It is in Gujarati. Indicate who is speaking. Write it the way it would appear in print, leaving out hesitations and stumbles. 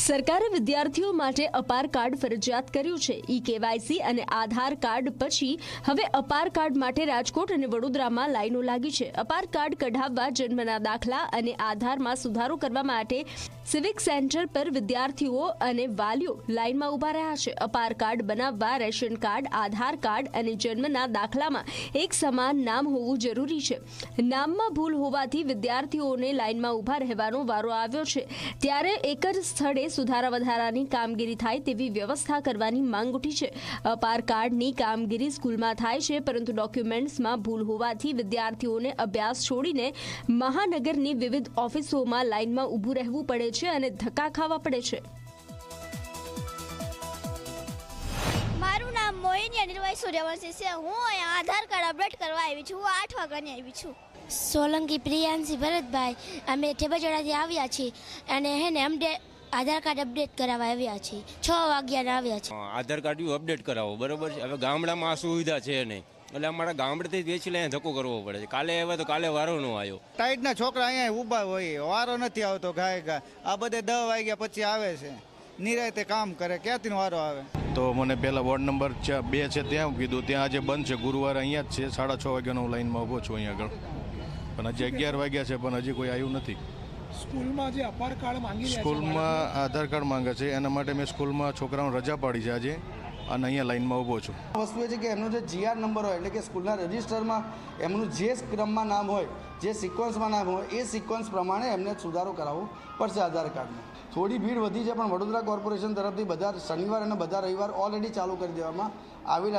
Speaker 1: સરકારે વિદ્યાર્થીઓ માટે અપાર કાર્ડ ફરજિયાત કર્યું છે। ઈ-કેવાયસી અને આધાર કાર્ડ પછી હવે અપાર કાર્ડ માટે રાજકોટ અને વડોદરામાં લાઈનો લાગી છે। અપાર કાર્ડ કઢાવવા જન્મના દાખલા અને આધારમાં સુધારો કરવા માટે સિવિક સેન્ટર પર વિદ્યાર્થીઓ અને વાલીઓ લાઈનમાં ઊભા રહ્યા છે। અપાર કાર્ડ બનાવવા રેશન કાર્ડ, આધાર કાર્ડ અને જન્મના દાખલામાં એક સમાન નામ હોવું જરૂરી છે। નામમાં ભૂલ હોવાથી વિદ્યાર્થીઓને લાઈનમાં ઊભા રહેવાનો વારો આવ્યો છે। ત્યારે એક જ સ્થળે સુધારા વધારાની કામગીરી થાય તેવી વ્યવસ્થા કરવાની માંગ ઉઠી છે। અપાર કાર્ડની કામગીરી સ્કૂલમાં થાય છે, પરંતુ ડોક્યુમેન્ટ્સમાં ભૂલ હોવાથી વિદ્યાર્થીઓને અભ્યાસ છોડીને મહાનગરની વિવિધ ઓફિસોમાં લાઈનમાં ઊભું રહેવું પડે છે અને ધક્કા ખાવા પડે છે।
Speaker 2: મારું નામ મોહિની અનિલભાઈ સૂર્યવંશી છે। હું અહીંયા આધાર કાર્ડ અપડેટ કરવા આવી છું। હું 8 વાગ્યાની આવી છું।
Speaker 3: સોલંકી પ્રિયાંશી ભરતભાઈ, અમે ઠેબજડાથી આવ્યા છીએ અને આધાર કાર્ડ અપડેટ કરાવવા આવ્યા છીએ। 6 વાગ્યાના આવ્યા છે।
Speaker 4: આધાર કાર્ડ અપડેટ કરાવો, બરોબર છે। હવે ગામડામાં આ સુવિધા છે નહીં, એટલે અમારા ગામડેથી વેચી લઈને ધક્કો કરવો પડે છે। કાલે આવ્યા તો કાલે વારો ન આવ્યો।
Speaker 5: ટાઈટના છોકરા અહીંયા ઊભા હોય, વારો નથી આવતો। ગાય આ બધે 10 વાગ્યા પછી આવે છે, નિરાયતે કામ કરે, ક્યાંથી વારો આવે?
Speaker 6: તો મને પહેલાં વોર્ડ નંબર 2 છે ત્યાં કીધું, ત્યાં આજે બંધ છે, ગુરુવારે અહીંયા જ છે। 6:30 વાગ્યાનો હું લાઈનમાં ઊભો છું અહીંયા આગળ, પણ હજી 11 વાગ્યા છે પણ હજી કોઈ આવ્યું નથી।
Speaker 7: સ્કૂલમાં જે અપાર કાર્ડ માંગી રહ્યા છે,
Speaker 6: સ્કૂલમાં આધાર કાર્ડ માંગે છે, એના માટે મેં સ્કૂલમાં છોકરાઓને રજા પાડી છે આજે, અને અહીંયા લાઈનમાં ઊભો છું।
Speaker 8: વસ્તુ એ છે કે એમનો જે GR નંબર હોય, એટલે કે સ્કૂલના રજિસ્ટરમાં એમનું જે ક્રમમાં નામ હોય, જે સિક્વન્સમાં નામ હોય, એ સિક્વન્સ પ્રમાણે એમને સુધારો કરાવવો પડશે આધાર કાર્ડમાં। થોડી ભીડ વધી છે, પણ વડોદરા કોર્પોરેશન તરફથી બધા શનિવાર અને બધા રવિવાર ઓલરેડી ચાલુ કરી દેવામાં આવેલા।